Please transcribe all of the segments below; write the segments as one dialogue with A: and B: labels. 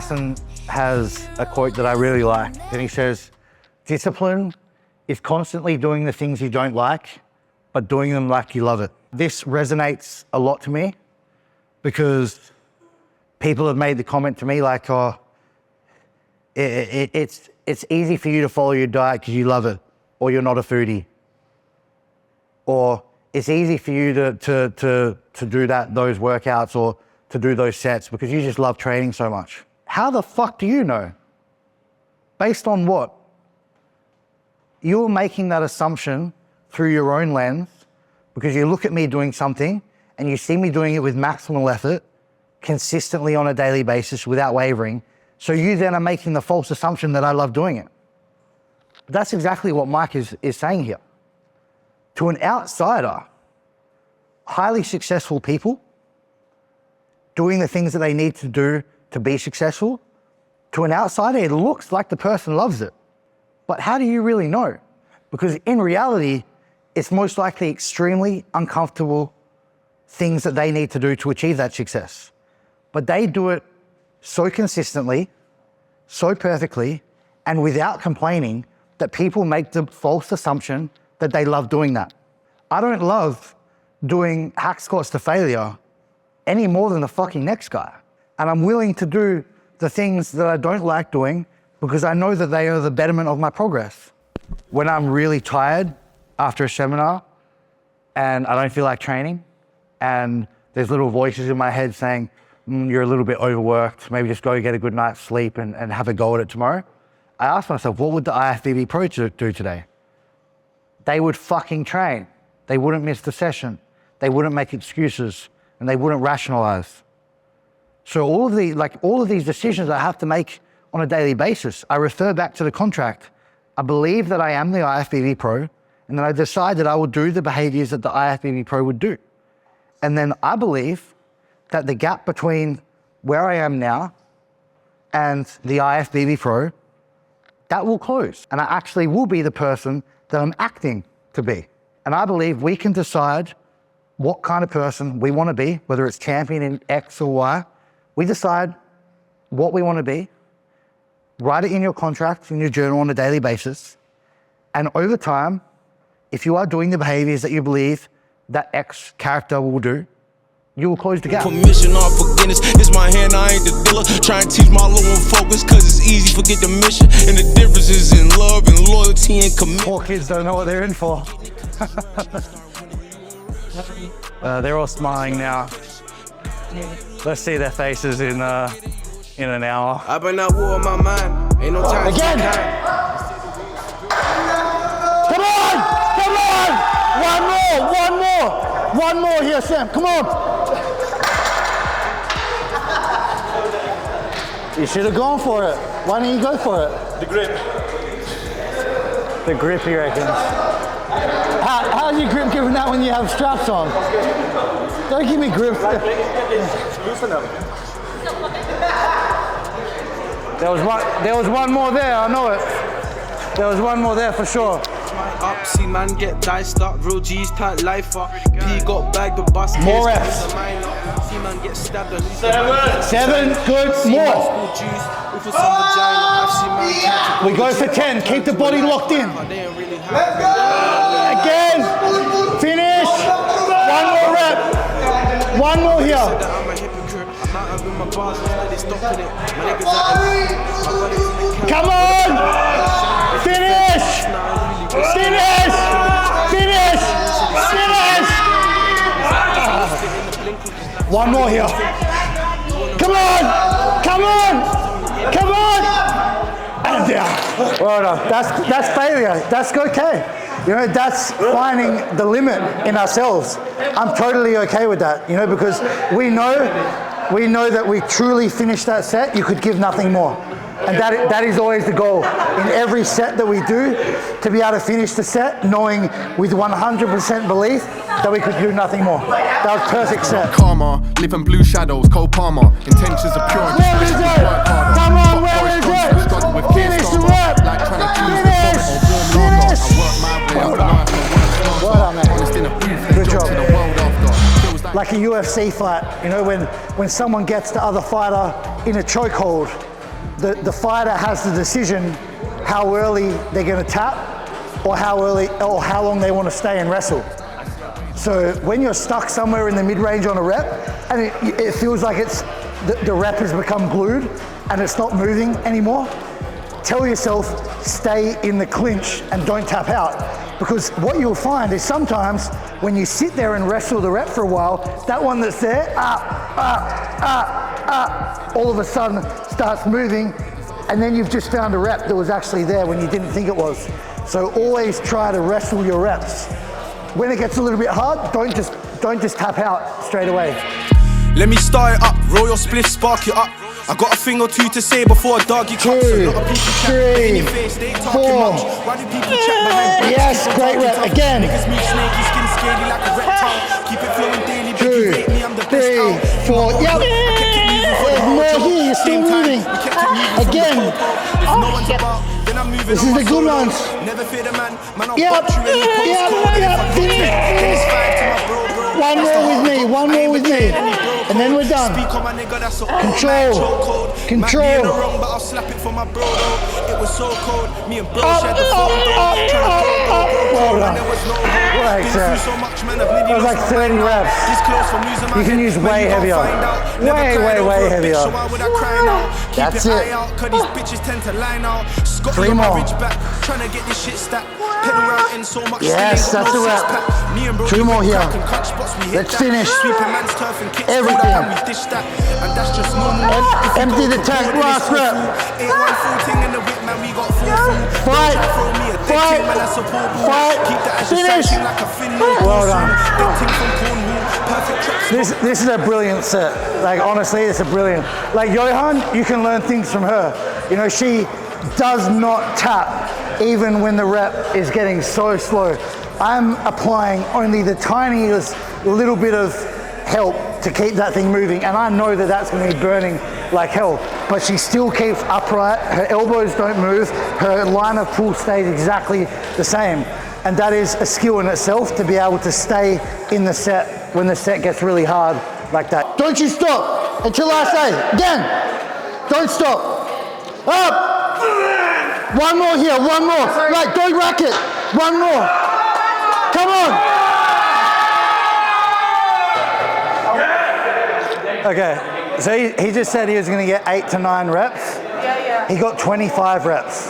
A: Tyson has a quote that I really like, and he says, "Discipline is constantly doing the things you don't like, but doing them like you love it." This resonates a lot to me because people have made the comment to me like, "Oh, it's easy for you to follow your diet because you love it, or you're not a foodie." Or it's easy for you to do those workouts or to do those sets because you just love training so much. How the fuck do you know? Based on what? You're making that assumption through your own lens because you look at me doing something and you see me doing it with maximal effort consistently on a daily basis without wavering. So you then are making the false assumption that I love doing it. But that's exactly what Mike is saying here. To an outsider, highly successful people doing the things that they need to do to be successful, to an outsider, it looks like the person loves it. But how do you really know? Because in reality, it's most likely extremely uncomfortable things that they need to do to achieve that success. But they do it so consistently, so perfectly, and without complaining that people make the false assumption that they love doing that. I don't love doing hack squats to failure any more than the fucking next guy. And I'm willing to do the things that I don't like doing because I know that they are the betterment of my progress. When I'm really tired after a seminar and I don't feel like training and there's little voices in my head saying, "You're a little bit overworked, maybe just go get a good night's sleep and have a go at it tomorrow," I ask myself, what would the IFBB Pro do today? They would fucking train. They wouldn't miss the session. They wouldn't make excuses and they wouldn't rationalize. So all of these decisions I have to make on a daily basis, I refer back to the contract. I believe that I am the IFBB Pro, and then I decide that I will do the behaviors that the IFBB Pro would do. And then I believe that the gap between where I am now and the IFBB Pro, that will close. And I actually will be the person that I'm acting to be. And I believe we can decide what kind of person we want to be, whether it's champion in X or Y. We decide what we want to be, write it in your contract, in your journal on a daily basis. And over time, if you are doing the behaviors that you believe that X character will do, you will close the gap.
B: Permission or forgiveness is my hand, I ain't the dealer. Try and teach my little one focus, cause it's easy, forget the mission. And the difference is in love and loyalty and commitment.
A: Poor kids don't know what they're in for. They're all smiling now. Let's see their faces in an hour.
B: I've been at war in my mind, ain't no time
A: again. Come on! Come on! One more here, Sam, come on! You should have gone for it. Why didn't you go for it?
C: The grip.
A: The grip, he reckons. How's your grip given that when you have straps on? Don't give me grip.
C: Loosen up.
A: There was one more there, I know it. There was one more there for sure.
B: Up, see man get diced up, real G's tight life up. P got bagged the bus.
A: More reps.
B: See man get stabbed and
A: Seven, good, more. We go for 10, keep the body locked in. Again, finish. One more rep. One more here. Come on! Finish! Finish! Finish! Finish! One more here. Come on! Come on! Come on! And down. Well done. That's failure. That's okay. You know, that's finding the limit in ourselves. I'm totally okay with that, you know, because we know that we truly finish that set, you could give nothing more. And that is always the goal in every set that we do, to be able to finish the set knowing with 100% belief that we could do nothing more. That was perfect set.
D: Karma, live in blue shadows, cold Palmer. Intentions are pure.
A: Where is it? Come on, where is it? Finish the rep. Finish. Finish. Well done, man. Good job. Like a UFC fight, you know, when someone gets the other fighter in a chokehold
E: the fighter has the decision how early they're going to tap or how long they want to stay and wrestle. So when you're stuck somewhere in the mid-range on a rep and it feels like the rep has become glued and it's not moving anymore, tell yourself, stay in the clinch and don't tap out. Because what you'll find is sometimes when you sit there and wrestle the rep for a while, that one that's there, all of a sudden starts moving, and then you've just found a rep that was actually there when you didn't think it was. So always try to wrestle your reps. When it gets a little bit hard, don't just tap out straight away.
B: Let me start it up, roll your spliff, spark it up. I got a thing or two to say before a doggy comes. A lot of people chat in your face, they ain't talking much. Why do people chat behind backs?
E: Yes, great rep. Again.
B: Niggas move snaky, skin scaly like a reptile. Keep it flowing daily, but you rate me, I'm the best out.
E: 3, 4, yep. There's more here, you're still moving. Again.
B: If no one's about, then I'm moving.
E: This is the good ones.
B: Never fear the man, I'll
E: Yep,
B: box you in the postcode.
E: yep, finish. One more with me, one more with me. And then we're done. Control. Control.
B: But I'll slap it for my bro though. It was so cold. Me and bro
E: Up,
B: shared the
E: up,
B: phone
E: up, up. Well done.
B: there was no
E: Like
B: been
E: that.
B: through so much, man, I've nearly
E: That was
B: lost
E: like
B: my
E: 30
B: mind now.
E: reps.
B: This close from losing my
E: You can
B: head,
E: use
B: man,
E: way
B: you can't
E: heavier.
B: find out. Never
E: Way,
B: cried
E: way,
B: over
E: way
B: a bitch,
E: heavier.
B: so why would I cry now? Keep
E: That's
B: your
E: it.
B: eye out, cause these bitches tend to line out. Scott
E: 3
B: on my
E: more.
B: ridge back, trying to get this shit stacked. Pedal round in so much
E: Yes,
B: still ain't got
E: that's
B: no
E: a wrap.
B: six-pack. Me and bro
E: 2 more
B: we
E: here.
B: crack and cut spots, we hit
E: Let's
B: that.
E: finish.
B: Sweeping man's turf and kicks
E: Everything.
B: through that, and we dish that. And that's just normal. If you
E: Empty
B: go
E: the
B: for
E: tank,
B: gold, then
E: last
B: it's
E: rep.
B: full. Ain't one full thing in the whip, man, we got full food.
E: Fight.
B: Don't try throw me a dead
E: Fight.
B: thing, man, that's a ball ball.
E: Fight.
B: Keep that as your
E: Finish.
B: sanction like a fin, no
E: Well
B: ball
E: done.
B: soon. Dead thing from Cornwall, perfect track.
E: This is a brilliant set. Like honestly, it's a brilliant. Like Johan, you can learn things from her. You know, she does not tap even when the rep is getting so slow. I'm applying only the tiniest little bit of help to keep that thing moving, and I know that that's going to be burning like hell. But she still keeps upright. Her elbows don't move. Her line of pull stays exactly the same. And that is a skill in itself to be able to stay in the set when the set gets really hard like that. Don't you stop until I say, again, don't stop. Up. One more here, one more. Right, don't rack it. One more. Come on. Okay, so he just said he was going to get 8 to 9 reps. He got 25 reps.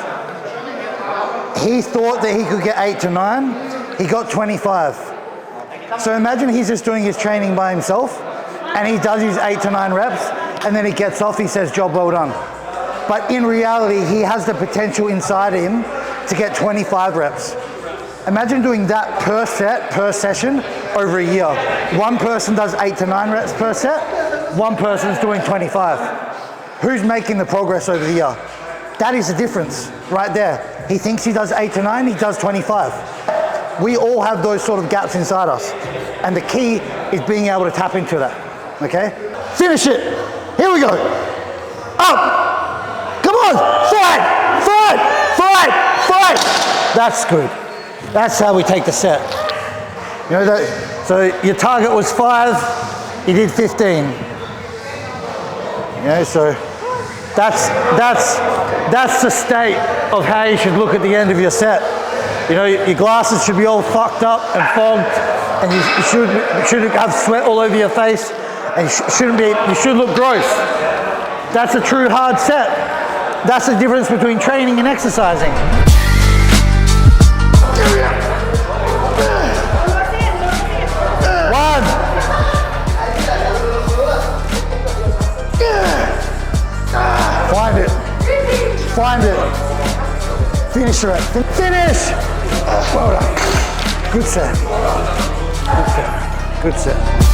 E: He thought that he could get 8 to 9. He got 25. So imagine he's just doing his training by himself and he does his 8 to 9 reps and then he gets off, he says, job well done. But in reality, he has the potential inside him to get 25 reps. Imagine doing that per set, per session, over a year. One person does 8 to 9 reps per set, one person's doing 25. Who's making the progress over the year? That is the difference right there. He thinks he does 8 to 9, he does 25. We all have those sort of gaps inside us. And the key is being able to tap into that, okay? Finish it. Here we go. Up. Come on, fight, fight, fight, fight. That's good. That's how we take the set. You know that, so your target was 5, you did 15. You know, so that's the state of how you should look at the end of your set. You know, your glasses should be all fucked up and fogged, and you shouldn't have sweat all over your face, and you should look gross. That's a true hard set. That's the difference between training and exercising. Find it. Finish it. Finish! Well done. Good set. Good set. Good set.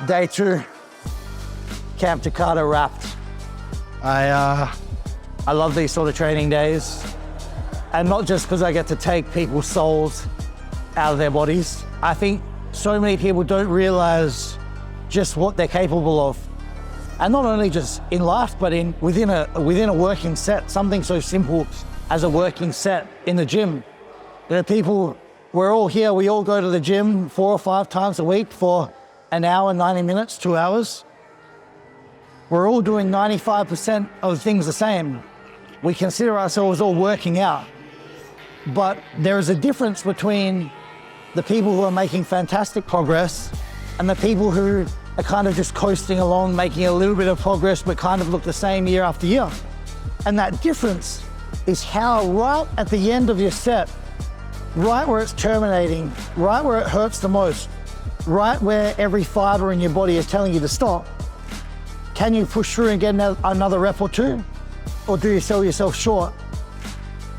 E: Day 2, Camp Jakarta wrapped. I love these sort of training days, and not just because I get to take people's souls out of their bodies. I think so many people don't realize just what they're capable of. And not only just in life, but within a working set, something so simple as a working set in the gym. People, we're all here, we all go to the gym 4 or 5 times a week for an hour, 90 minutes, 2 hours. We're all doing 95% of things the same. We consider ourselves all working out. But there is a difference between the people who are making fantastic progress and the people who are kind of just coasting along, making a little bit of progress, but kind of look the same year after year. And that difference is how right at the end of your set, right where it's terminating, right where it hurts the most, right where every fiber in your body is telling you to stop, can you push through and get another rep or two? Or do you sell yourself short?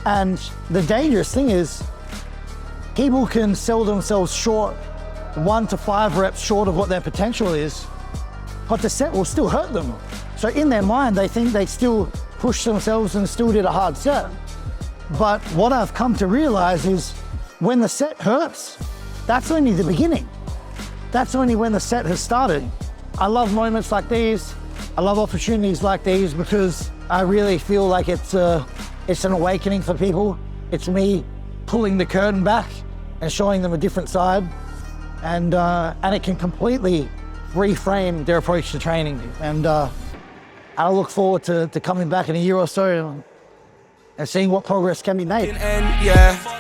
E: And the dangerous thing is, people can sell themselves short 1 to 5 reps short of what their potential is, but the set will still hurt them. So in their mind, they think they still push themselves and still did a hard set. But what I've come to realize is when the set hurts, that's only the beginning. That's only when the set has started. I love moments like these. I love opportunities like these because I really feel like it's an awakening for people. It's me pulling the curtain back and showing them a different side. And it can completely reframe their approach to training. And I look forward to coming back in a year or so and seeing what progress can be made.
B: Yeah.